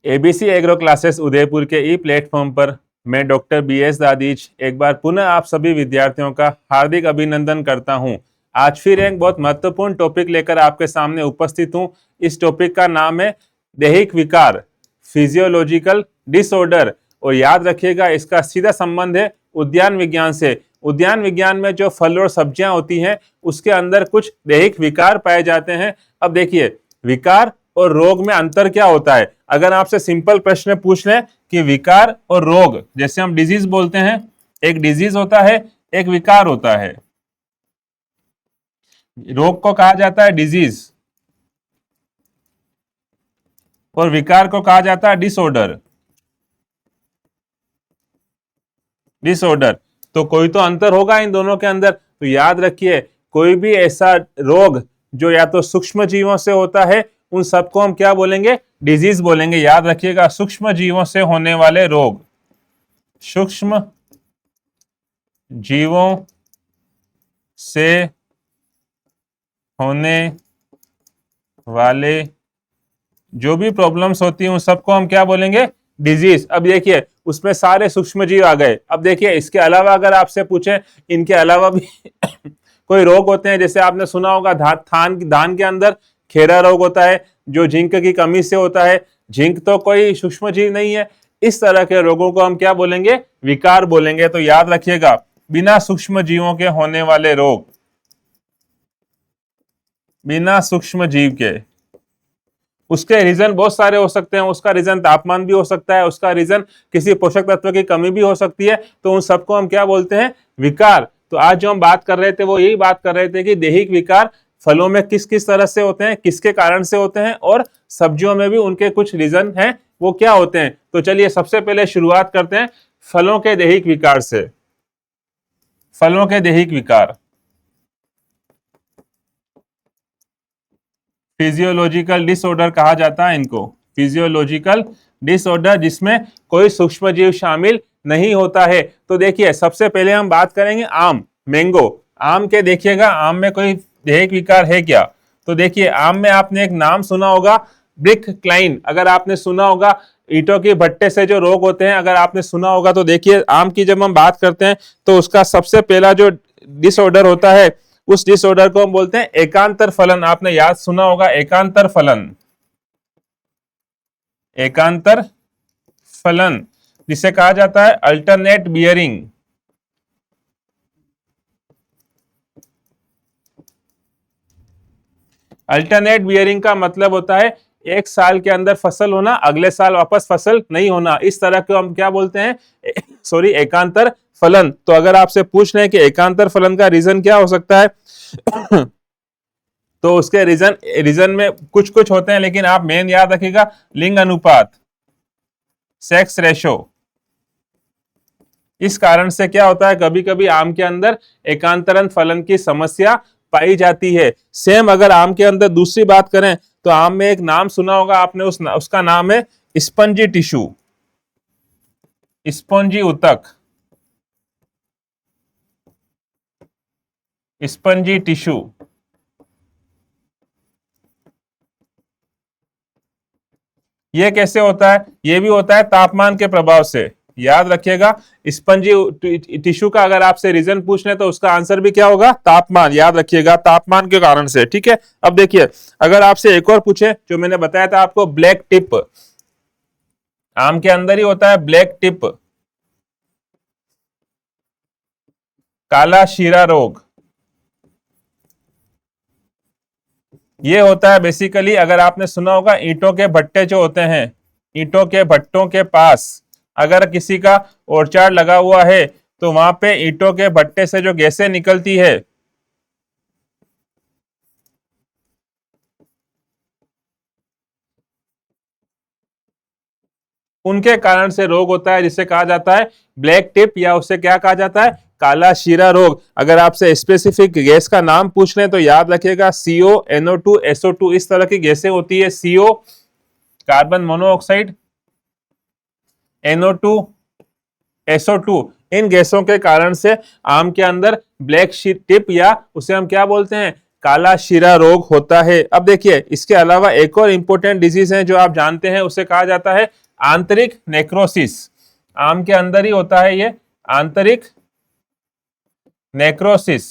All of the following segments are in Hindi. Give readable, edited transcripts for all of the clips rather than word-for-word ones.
एबीसी एग्रो क्लासेस उदयपुर के ई प्लेटफॉर्म पर मैं डॉक्टर BS दादीज एक बार पुनः आप सभी विद्यार्थियों का हार्दिक अभिनंदन करता हूं। आज फिर एक बहुत महत्वपूर्ण टॉपिक लेकर आपके सामने उपस्थित हूं। इस टॉपिक का नाम है दैहिक विकार, फिजियोलॉजिकल डिसऑर्डर। और याद रखिएगा, इसका सीधा संबंध है उद्यान विज्ञान से। उद्यान विज्ञान में जो फल और सब्जियां होती हैं उसके अंदर कुछ दैहिक विकार पाए जाते हैं। अब देखिए, विकार और रोग में अंतर क्या होता है। अगर आपसे सिंपल प्रश्न पूछ लें कि विकार और रोग, जैसे हम डिजीज बोलते हैं, एक डिजीज होता है, एक विकार होता है। रोग को कहा जाता है डिजीज और विकार को कहा जाता है डिसऑर्डर। डिसऑर्डर, तो कोई तो अंतर होगा इन दोनों के अंदर। तो याद रखिए, कोई भी ऐसा रोग जो या तो सूक्ष्म जीवों से होता है, उन सबको हम क्या बोलेंगे, डिजीज बोलेंगे। याद रखिएगा, सूक्ष्म जीवों से होने वाले रोग, सूक्ष्म जीवों से होने वाले जो भी प्रॉब्लम्स होती हैं उन सबको हम क्या बोलेंगे, डिजीज। अब देखिए, उसमें सारे सूक्ष्म जीव आ गए। अब देखिए, इसके अलावा अगर आपसे पूछे इनके अलावा भी कोई रोग होते हैं, जैसे आपने सुना होगा धान के अंदर खेरा रोग होता है जो जिंक की कमी से होता है। जिंक तो कोई सूक्ष्म जीव नहीं है। इस तरह के रोगों को हम क्या बोलेंगे, विकार बोलेंगे। तो याद रखिएगा, बिना सूक्ष्म जीवों के होने वाले रोग, बिना सूक्ष्म जीव के, उसके रीजन बहुत सारे हो सकते हैं। उसका रीजन तापमान भी हो सकता है, उसका रीजन किसी पोषक तत्व की कमी भी हो सकती है। तो उन सबको हम क्या बोलते हैं, विकार। तो आज जो हम बात कर रहे थे वो यही बात कर रहे थे कि दैहिक विकार फलों में किस किस तरह से होते हैं, किसके कारण से होते हैं, और सब्जियों में भी उनके कुछ रीजन हैं, वो क्या होते हैं। तो चलिए सबसे पहले शुरुआत करते हैं फलों के दैहिक विकार से। फलों के दैहिक विकार, फिजियोलॉजिकल डिसऑर्डर कहा जाता है इनको, फिजियोलॉजिकल डिसऑर्डर, जिसमें कोई सूक्ष्म जीव शामिल नहीं होता है। तो देखिए, सबसे पहले हम बात करेंगे आम, मैंगो। आम के देखिएगा, आम में कोई दैहिक विकार है क्या। तो देखिए, आम में आपने एक नाम सुना होगा, ब्रिक क्लाइन। अगर आपने सुना होगा, ईंटों के भट्टे से जो रोग होते हैं, अगर आपने सुना होगा, तो देखिए आम की जब हम बात करते हैं तो उसका सबसे पहला जो डिसऑर्डर होता है, उस डिसऑर्डर को हम बोलते हैं एकांतर फलन। आपने याद सुना होगा एकांतर फलन, एकांतर फलन, जिसे कहा जाता है अल्टरनेट बियरिंग। अल्टरनेट बियरिंग का मतलब होता है एक साल के अंदर फसल होना, अगले साल वापस फसल नहीं होना। इस तरह को हम क्या बोलते हैं, सॉरी, एकांतर फलन। तो अगर आपसे पूछ रहे हैं कि एकांतर फलन का रीजन क्या हो सकता है, तो उसके रीजन में कुछ कुछ होते हैं, लेकिन आप मेन याद रखिएगा, लिंग अनुपात, सेक्स रेशो। इस कारण से क्या होता है, कभी कभी आम के अंदर एकांतरण फलन की समस्या पाई जाती है। सेम अगर आम के अंदर दूसरी बात करें तो आम में एक नाम सुना होगा आपने, उसका नाम है स्पंजी टिश्यू, स्पंजी ऊतक, स्पंजी टिश्यू। ये कैसे होता है, ये भी होता है तापमान के प्रभाव से। याद रखिएगा, स्पंजी टिश्यू का अगर आपसे रीजन पूछ ले तो उसका आंसर भी क्या होगा, तापमान। याद रखिएगा, तापमान के कारण से। ठीक है, अब देखिए, अगर आपसे एक और पूछे, जो मैंने बताया था आपको, ब्लैक टिप, आम के अंदर ही होता है ब्लैक टिप, काला शीरा रोग। ये होता है बेसिकली, अगर आपने सुना होगा, ईंटों के भट्टे जो होते हैं, ईंटों के भट्टों के पास अगर किसी का ओरचार लगा हुआ है, तो वहां पे ईंटों के भट्टे से जो गैसें निकलती है, उनके कारण से रोग होता है, जिसे कहा जाता है ब्लैक टिप, या उसे क्या कहा जाता है, काला शीरा रोग। अगर आपसे स्पेसिफिक गैस का नाम पूछ लें तो याद रखिएगा CO, NO2, SO2, इस तरह की गैसें होती है। CO carbon monoxide, NO2, SO2, इन गैसों के कारण से आम के अंदर ब्लैक टिप, या उसे हम क्या बोलते हैं, काला शीरा रोग होता है। अब देखिए इसके अलावा एक और इंपॉर्टेंट डिजीज है जो आप जानते हैं, उसे कहा जाता है आंतरिक नेक्रोसिस। आम के अंदर ही होता है ये आंतरिक नेक्रोसिस,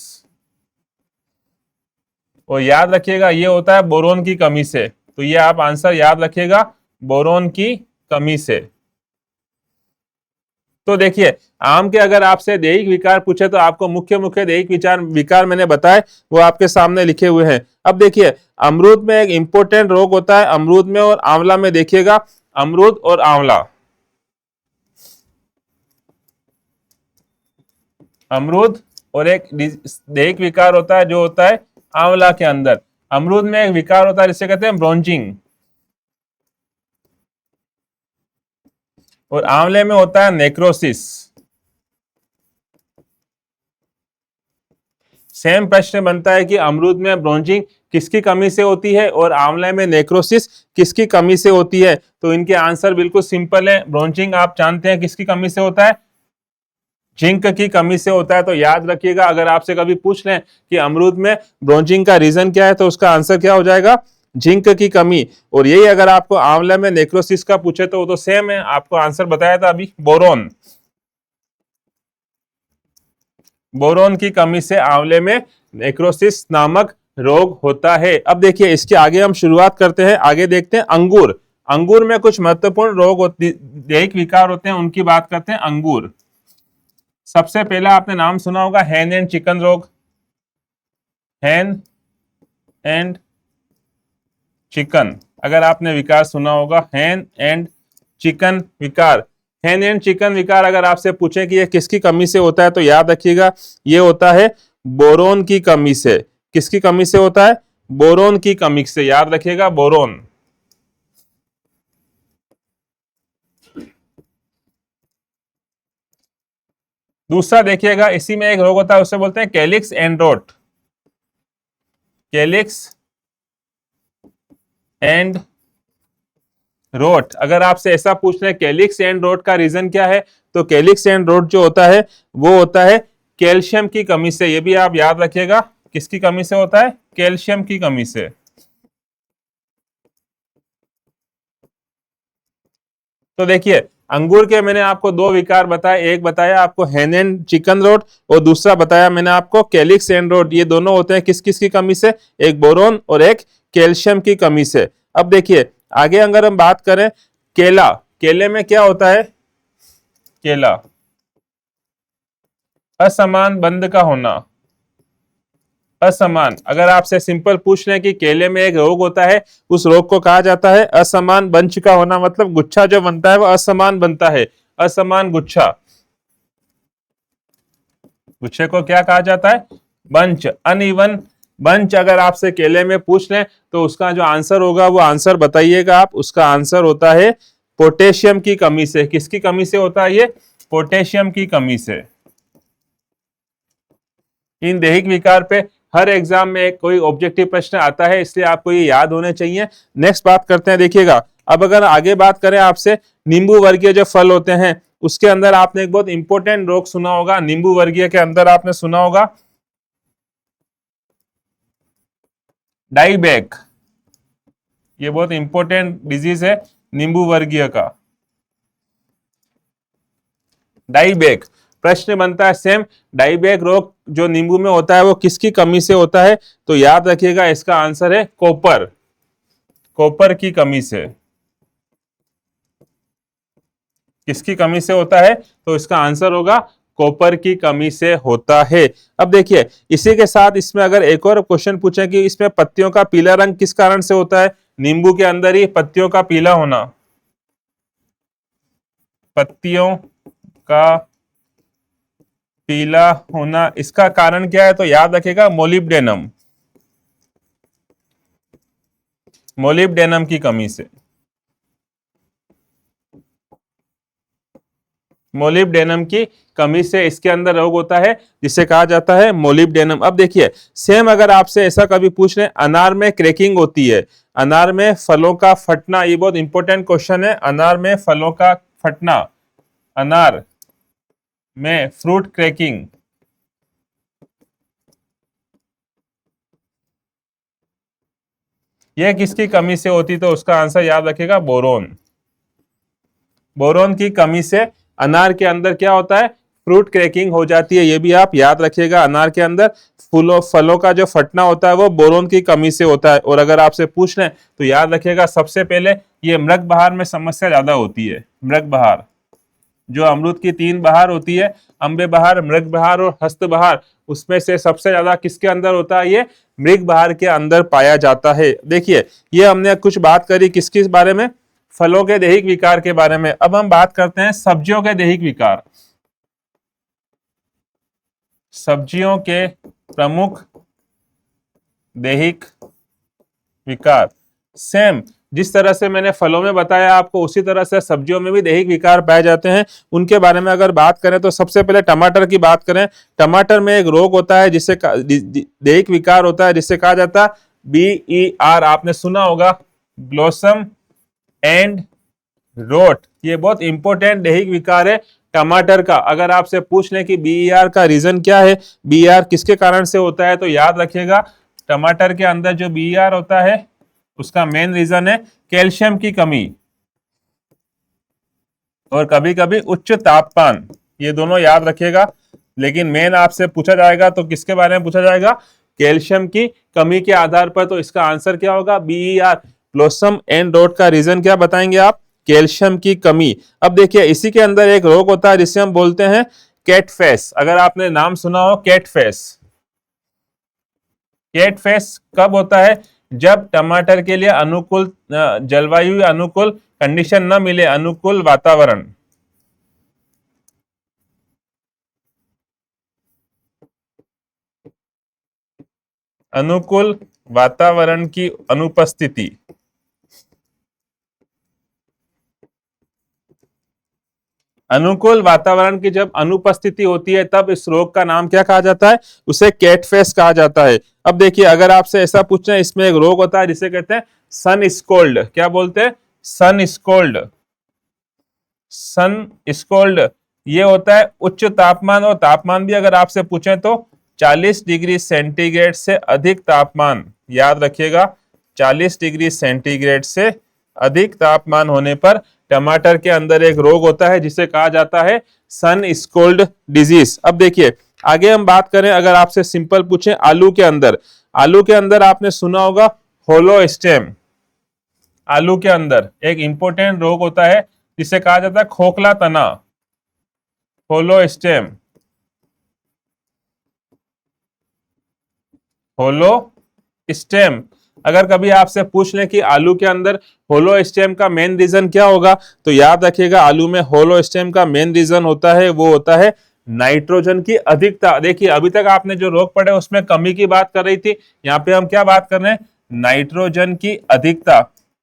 और याद रखिएगा ये होता है बोरोन की कमी से। तो ये आप आंसर याद रखिएगा, बोरोन की कमी से। तो देखिए आम के अगर आपसे दैहिक विकार पूछे तो आपको मुख्य मुख्य दैहिक विकार मैंने बताए, वो आपके सामने लिखे हुए हैं। अब देखिए अमरूद में एक इंपॉर्टेंट रोग होता है, अमरूद में और आंवला में। देखिएगा अमरूद और आंवला, अमरूद और एक दैहिक विकार होता है जो होता है आंवला के अंदर। अमरूद में एक विकार होता है जिसे कहते हैं ब्रोंचिंग, और आंवले में होता है नेक्रोसिस। सेम प्रश्न बनता है कि अमरूद में ब्रोंचिंग किसकी कमी से होती है और आंवले में नेक्रोसिस किसकी कमी से होती है। तो इनके आंसर बिल्कुल सिंपल है। ब्रोंचिंग आप जानते हैं किसकी कमी से होता है, जिंक की कमी से होता है। तो याद रखिएगा, अगर आपसे कभी पूछ लें कि अमरूद में ब्रोंचिंग का रीजन क्या है, तो उसका आंसर क्या हो जाएगा, जिंक की कमी। और यही अगर आपको आंवले में नेक्रोसिस का पूछे तो वो तो सेम है, आपको आंसर बताया था अभी, बोरोन। बोरोन की कमी से आंवले में नेक्रोसिस नामक रोग होता है। अब देखिए इसके आगे हम शुरुआत करते हैं, आगे देखते हैं अंगूर। अंगूर में कुछ महत्वपूर्ण रोग होते, दैहिक विकार होते हैं, उनकी बात करते हैं। अंगूर सबसे पहला आपने नाम सुना होगा हैन एंड चिकन रोग, हैन एंड चिकन। अगर आपने विकार सुना होगा हैन एंड चिकन विकार, हैन एंड चिकन विकार अगर आपसे पूछे कि ये किसकी कमी से होता है, तो याद रखिएगा ये होता है बोरोन की कमी से। किसकी कमी से होता है, बोरोन की कमी से, याद रखिएगा बोरोन। दूसरा देखिएगा, इसी में एक रोग होता है उसे बोलते हैं calyx and wrote, calyx and wrote. अगर आपसे ऐसा पूछ रहे कैलिक्स एंड रोट का रीजन क्या है, तो कैलिक्स एंड रोट जो होता है वो होता है कैल्शियम की कमी से। ये भी आप याद रखिएगा, किसकी कमी से होता है, कैल्शियम की कमी से। तो देखिए अंगूर के मैंने आपको दो विकार बताए, एक बताया आपको हैन एंड चिकन रोट और दूसरा बताया मैंने आपको कैलिक्स एंड रोट। ये दोनों होते हैं किस किस की कमी से, एक बोरोन और एक कैल्शियम की कमी से। अब देखिए आगे अगर हम बात करें केला, केले में क्या होता है, केला असमान बंध का होना, असमान। अगर आपसे सिंपल पूछ लें कि केले में एक रोग होता है, उस रोग को कहा जाता है असमान बंच का होना, मतलब गुच्छा जो बनता है वो असमान बनता है, असमान गुच्छा। गुच्छे को क्या कहा जाता है, बंच, अनइवन बंच। अगर आपसे केले में पूछ लें तो उसका जो आंसर होगा वो आंसर बताइएगा आप, उसका आंसर होता है पोटेशियम की कमी से। किसकी कमी से होता है ये, पोटेशियम की कमी से। इन दैहिक विकार पे हर एग्जाम में कोई ऑब्जेक्टिव प्रश्न आता है, इसलिए आपको ये याद होने चाहिए। नेक्स्ट बात करते हैं, देखिएगा अब अगर आगे बात करें आपसे नींबू वर्गीय जो फल होते हैं, उसके अंदर आपने एक बहुत इंपॉर्टेंट रोग सुना होगा, नींबू वर्गीय के अंदर आपने सुना होगा डाइबैक। ये बहुत इंपॉर्टेंट डिजीज है नींबू वर्गीय का, डाइबैक। प्रश्न बनता है सेम, डाइबैक रोग जो नींबू में होता है वो किसकी कमी से होता है, तो याद रखिएगा इसका आंसर है कॉपर, कॉपर की कमी से। किसकी कमी से होता है, तो इसका आंसर होगा कॉपर की कमी से होता है। अब देखिए इसी के साथ इसमें अगर एक और क्वेश्चन पूछे कि इसमें पत्तियों का पीला रंग किस कारण से होता है, नींबू के अंदर ही पत्तियों का पीला होना, पत्तियों का पीला होना, इसका कारण क्या है, तो याद रखिएगा मोलिब्डेनम, मोलिब्डेनम की कमी से। मोलिब्डेनम की कमी से इसके अंदर रोग होता है जिसे कहा जाता है मोलिब्डेनम। अब देखिए सेम अगर आपसे ऐसा कभी पूछ लें अनार में क्रैकिंग होती है, अनार में फलों का फटना, ये बहुत इंपॉर्टेंट क्वेश्चन है, अनार में फलों का फटना, अनार में फ्रूट क्रैकिंग, यह किसकी कमी से होती, तो उसका आंसर याद रखिएगा बोरोन। बोरोन की कमी से अनार के अंदर क्या होता है, फ्रूट क्रैकिंग हो जाती है। ये भी आप याद रखिएगा, अनार के अंदर फलों का जो फटना होता है वो बोरोन की कमी से होता है। और अगर आपसे पूछ लें तो याद रखिएगा सबसे पहले ये मृग बहार में समस्या ज्यादा होती है। मृग बहार, जो अमरूद की 3 बहार होती है, अम्बे बहार, मृग बहार और हस्त बहार, उसमें से सबसे ज्यादा किसके अंदर होता है, ये मृग बहार के अंदर पाया जाता है। देखिए ये हमने कुछ बात करी किसके बारे में, फलों के दैहिक विकार के बारे में। अब हम बात करते हैं सब्जियों के दैहिक विकार। सब्जियों के प्रमुख दैहिक विकार, सेम जिस तरह से मैंने फलों में बताया आपको, उसी तरह से सब्जियों में भी दैहिक विकार पाए जाते हैं। उनके बारे में अगर बात करें तो सबसे पहले टमाटर की बात करें। टमाटर में एक रोग होता है जिससे दैहिक विकार होता है, जिससे कहा जाता है BER, आपने सुना होगा, ब्लॉसम एंड रोट। ये बहुत इंपॉर्टेंट दैहिक विकार है टमाटर का। अगर आपसे पूछ लें कि BER का रीजन क्या है, BER किसके कारण से होता है, तो याद रखिएगा टमाटर के अंदर जो BER होता है उसका मेन रीजन है कैल्शियम की कमी और कभी कभी उच्च तापमान। ये दोनों याद रखिएगा। लेकिन मेन आपसे पूछा जाएगा तो किसके बारे में पूछा जाएगा, कैल्शियम की कमी के आधार पर। तो इसका आंसर क्या होगा, BER, ब्लॉसम एंड रोट का रीजन क्या बताएंगे आप, कैल्शियम की कमी। अब देखिए इसी के अंदर एक रोग होता है जिसे हम बोलते हैं कैटफेस। अगर आपने नाम सुना हो कैटफेस, कैटफेस कब होता है, जब टमाटर के लिए अनुकूल जलवायु, अनुकूल कंडीशन न मिले, अनुकूल वातावरण, अनुकूल वातावरण की अनुपस्थिति, अनुकूल वातावरण की जब अनुपस्थिति होती है तब इस रोग का नाम क्या कहा जाता है, उसे कैटफेस कहा जाता है। अब देखिए अगर आपसे ऐसा पूछना, इसमें एक रोग होता है जिसे कहते हैं सन स्कोल्ड। क्या बोलते हैं, सन स्कोल्ड। सन स्कोल्ड ये होता है उच्च तापमान, और तापमान भी अगर आपसे पूछें तो 40 डिग्री सेंटीग्रेड से अधिक तापमान। याद रखिएगा 40 डिग्री सेंटीग्रेड से अधिक तापमान होने पर टमाटर के अंदर एक रोग होता है जिसे कहा जाता है सन स्कोल्ड डिजीज। अब देखिए आगे हम बात करें, अगर आपसे सिंपल पूछें आलू के अंदर, आलू के अंदर आपने सुना होगा होलो स्टेम। आलू के अंदर एक इंपॉर्टेंट रोग होता है जिसे कहा जाता है खोखला तना, होलो स्टेम, होलो स्टेम। अगर कभी आपसे पूछ लें कि आलू के अंदर होलो स्टेम का मेन रीजन क्या होगा, तो याद रखिएगा आलू में होलो स्टेम का मेन रीजन होता है, वो होता है नाइट्रोजन की अधिकता। देखिए अभी तक आपने जो रोग पढ़े उसमें कमी की बात कर रही थी, यहाँ पे हम क्या बात कर रहे हैं, नाइट्रोजन की अधिकता।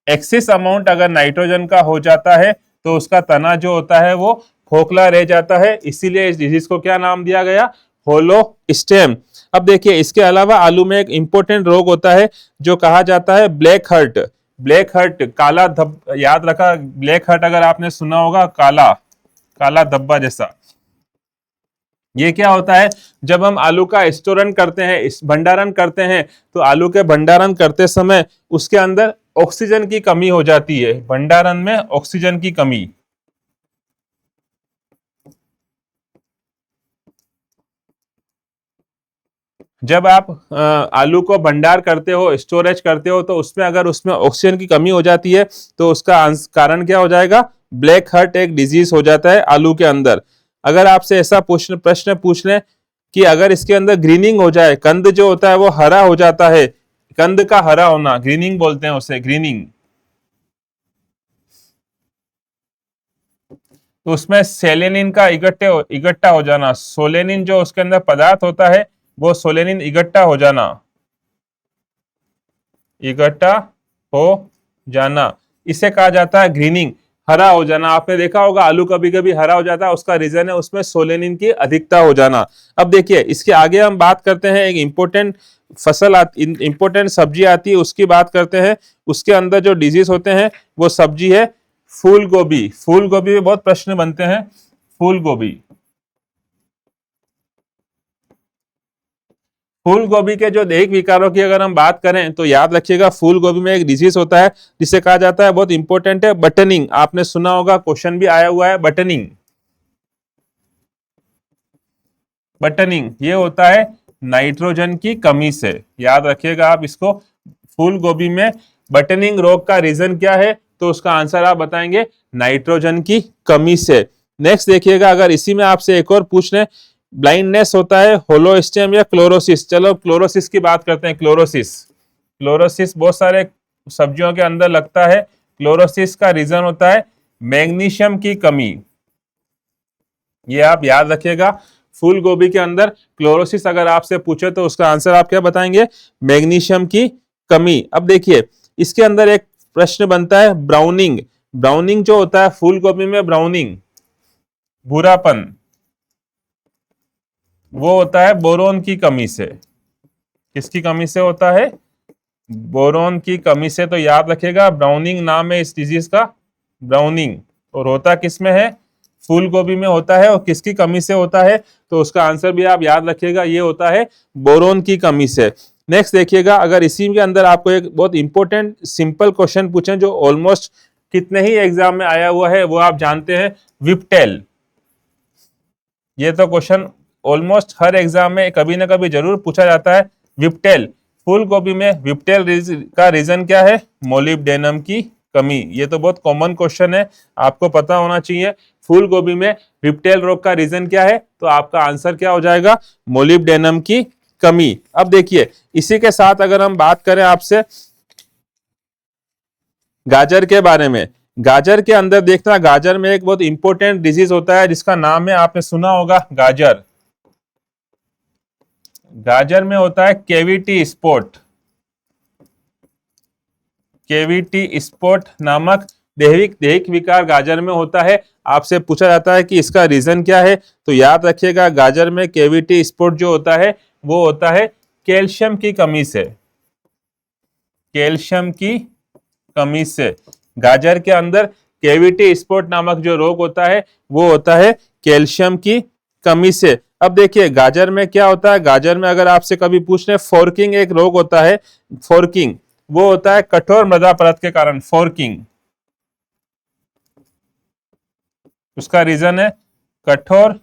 एक्सिस अमाउंट अगर नाइट्रोजन का हो जाता है तो उसका तना जो होता है वो खोखला रह जाता है, इसीलिए इस डिजीज को क्या नाम दिया गया, होलो स्टेम। अब देखिए इसके अलावा आलू में एक इंपॉर्टेंट रोग होता है जो कहा जाता है ब्लैक हर्ट। ब्लैक हर्ट, काला धब्बा, याद रखा ब्लैक हर्ट अगर आपने सुना होगा, काला काला धब्बा जैसा। ये क्या होता है, जब हम आलू का स्टोरन करते हैं, इस भंडारण करते हैं, तो आलू के भंडारण करते समय उसके अंदर ऑक्सीजन की कमी हो जाती है, भंडारण में ऑक्सीजन की कमी। जब आप आलू को भंडार करते हो, स्टोरेज करते हो, तो उसमें अगर उसमें ऑक्सीजन की कमी हो जाती है तो उसका कारण क्या हो जाएगा, ब्लैक हर्ट एक डिजीज हो जाता है आलू के अंदर। अगर आपसे ऐसा प्रश्न पूछ लें कि अगर इसके अंदर ग्रीनिंग हो जाए, कंद जो होता है वो हरा हो जाता है, कंद का हरा होना, ग्रीनिंग बोलते हैं उसे, ग्रीनिंग, तो उसमें सेलेनिन का इकट्ठा हो जाना, सोलेनिन जो उसके अंदर पदार्थ होता है वो सोलेनिन इकट्ठा हो जाना, इकट्ठा हो जाना, इसे कहा जाता है ग्रीनिंग, हरा हो जाना। आपने देखा होगा आलू कभी कभी हरा हो जाता है, उसका रीजन है उसमें सोलेनिन की अधिकता हो जाना। अब देखिए इसके आगे हम बात करते हैं, एक इंपॉर्टेंट इंपॉर्टेंट सब्जी आती है उसकी बात करते हैं। उसके अंदर जो डिजीज होते हैं वो सब्जी है फूल गोभी। फूल गोभी में बहुत प्रश्न बनते हैं, फूल गोभी, फूल गोभी के जो दैहिक विकारों की अगर हम बात करें तो याद रखिएगा, फूल गोभी में एक डिजीज होता है जिसे कहा जाता है, बहुत इंपॉर्टेंट है, बटनिंग। आपने सुना होगा, क्वेश्चन भी आया हुआ है, बटनिंग। बटनिंग ये होता है नाइट्रोजन की कमी से। याद रखिएगा आप इसको, फूल गोभी में बटनिंग रोग का रीजन क्या है, तो उसका आंसर आप बताएंगे नाइट्रोजन की कमी से। नेक्स्ट देखिएगा, अगर इसी में आपसे एक और पूछ लें, ब्लाइंडनेस होता है होलोस्टियम या क्लोरोसिस। चलो क्लोरोसिस की बात करते हैं। क्लोरोसिस, क्लोरोसिस बहुत सारे सब्जियों के अंदर लगता है। क्लोरोसिस का रीजन होता है मैग्नीशियम की कमी। ये आप याद रखिएगा, फूल गोभी के अंदर क्लोरोसिस अगर आपसे पूछे तो उसका आंसर आप क्या बताएंगे, मैग्नीशियम की कमी। अब देखिए, इसके अंदर एक प्रश्न बनता है, ब्राउनिंग। ब्राउनिंग जो होता है फूल गोभी में, ब्राउनिंग भूरापन, वो होता है बोरोन की कमी से। किसकी कमी से होता है, बोरोन की कमी से। तो याद रखिएगा, ब्राउनिंग नाम है इस डिजीज का, ब्राउनिंग। और होता किस में है, फूल गोभी में होता है। और किसकी कमी से होता है, तो उसका आंसर भी आप याद रखिएगा, ये होता है बोरोन की कमी से। नेक्स्ट देखिएगा, अगर इसी के अंदर आपको एक बहुत इंपॉर्टेंट सिंपल क्वेश्चन पूछें जो ऑलमोस्ट कितने ही एग्जाम में आया हुआ है, वो आप जानते हैं, विप्टेल। ये तो क्वेश्चन ऑलमोस्ट हर एग्जाम में कभी ना कभी जरूर पूछा जाता है, विप्टेल। फूल गोभी में विप्टेल का रीजन क्या है, मोलिब्डेनम की कमी। ये तो बहुत कॉमन क्वेश्चन है, आपको पता होना चाहिए। फूल गोभी में विप्टेल रोग का रीजन क्या है, तो आपका आंसर क्या हो जाएगा, मोलिब्डेनम की कमी। अब देखिए, इसी के साथ अगर हम बात करें आपसे गाजर के बारे में, गाजर के अंदर देखना, गाजर में एक बहुत इंपॉर्टेंट डिजीज होता है जिसका नाम है, आपने सुना होगा, गाजर। गाजर में होता है केविटी स्पॉट। केविटी स्पॉट नामक दैहिक विकार गाजर में होता है। आपसे पूछा जाता है कि इसका रीजन क्या है, तो याद रखिएगा, गाजर में केविटी स्पॉट जो होता है वो होता है कैल्शियम की कमी से। कैल्शियम की कमी से गाजर के अंदर केविटी स्पॉट नामक जो रोग होता है वो होता है कैल्शियम की कमी से। अब देखिए, गाजर में क्या होता है, गाजर में अगर आपसे कभी पूछ रहे, फोर्किंग एक रोग होता है। फोर्किंग वो होता है कठोर मृदा परत के कारण, फोर्किंग। उसका रीजन है कठोर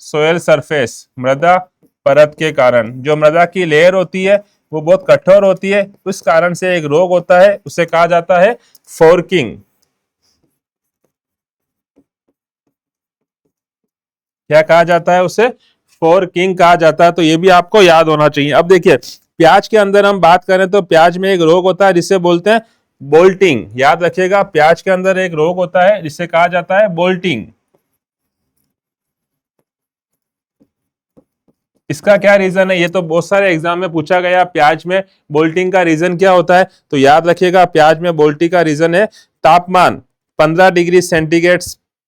सोयल सरफेस, मृदा परत के कारण। जो मृदा की लेयर होती है वो बहुत कठोर होती है, उस कारण से एक रोग होता है, उसे कहा जाता है फोर्किंग। क्या कहा जाता है उसे, फोर्किंग कहा जाता है। तो ये भी आपको याद होना चाहिए। अब देखिए, प्याज के अंदर हम बात करें तो प्याज में एक रोग होता है जिसे बोलते हैं बोल्टिंग। याद रखिएगा, प्याज के अंदर एक रोग होता है जिसे कहा जाता है बोल्टिंग। इसका क्या रीजन है, ये तो बहुत सारे एग्जाम में पूछा गया, प्याज में बोल्टिंग का रीजन क्या होता है, तो याद रखिएगा, प्याज में बोल्टिंग का रीजन है तापमान। 15 डिग्री सेंटीग्रेड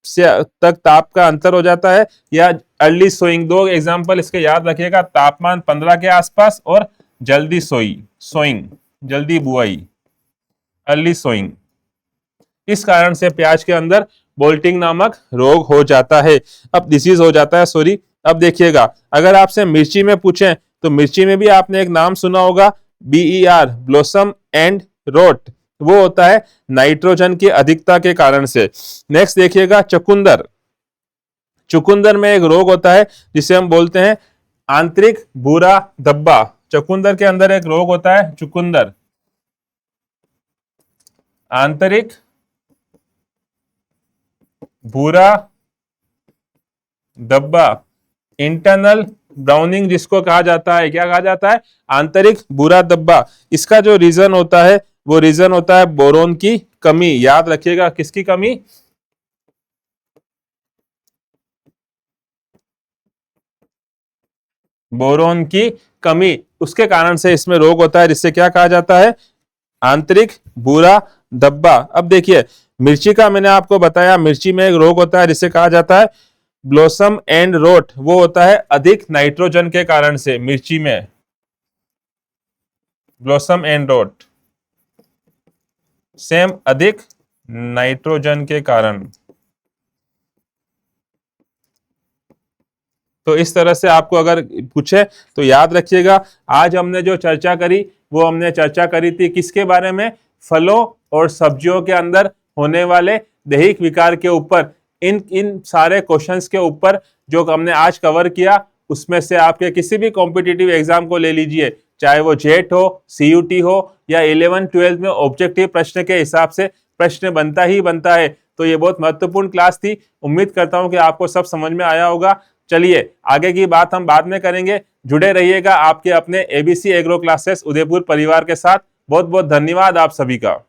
से तक ताप का अंतर हो जाता है, या अर्ली सोइंग। दो एग्जाम्पल इसके याद रखिएगा, तापमान 15 के आसपास और जल्दी सोइंग, जल्दी बुआई, अर्ली सोइंग। इस कारण से प्याज के अंदर बोल्टिंग नामक रोग हो जाता है, अब डिसीज हो जाता है, सॉरी। अब देखिएगा, अगर आपसे मिर्ची में पूछें तो मिर्ची में भी आपने एक नाम सुना होगा, BER, ब्लोसम एंड रोट। वो होता है नाइट्रोजन की अधिकता के कारण से। नेक्स्ट देखिएगा, चुकंदर। चुकंदर में एक रोग होता है जिसे हम बोलते हैं आंतरिक भूरा धब्बा। चुकंदर के अंदर एक रोग होता है, चुकंदर आंतरिक भूरा धब्बा, इंटरनल ब्राउनिंग जिसको कहा जाता है। क्या कहा जाता है, आंतरिक भूरा धब्बा। इसका जो रीजन होता है वो रीजन होता है बोरोन की कमी। याद रखिएगा, किसकी कमी, बोरोन की कमी। उसके कारण से इसमें रोग होता है जिससे क्या कहा जाता है, आंतरिक भूरा धब्बा। अब देखिए, मिर्ची का मैंने आपको बताया, मिर्ची में एक रोग होता है जिसे कहा जाता है ब्लोसम एंड रोट। वो होता है अधिक नाइट्रोजन के कारण से। मिर्ची में ब्लोसम एंड रोट सेम अधिक नाइट्रोजन के कारण। तो इस तरह से आपको अगर पूछे तो याद रखिएगा, आज हमने जो चर्चा करी वो हमने चर्चा करी थी किसके बारे में, फलों और सब्जियों के अंदर होने वाले दैहिक विकार के ऊपर। इन सारे क्वेश्चंस के ऊपर जो हमने आज कवर किया, उसमें से आपके किसी भी कॉम्पिटिटिव एग्जाम को ले लीजिए, चाहे वो जेट हो, सीयूटी हो या 11-12 में ऑब्जेक्टिव प्रश्न के हिसाब से प्रश्न बनता ही बनता है। तो ये बहुत महत्वपूर्ण क्लास थी। उम्मीद करता हूं कि आपको सब समझ में आया होगा। चलिए आगे की बात हम बाद में करेंगे। जुड़े रहिएगा आपके अपने एबीसी एग्रो क्लासेस उदयपुर परिवार के साथ। बहुत बहुत धन्यवाद आप सभी का।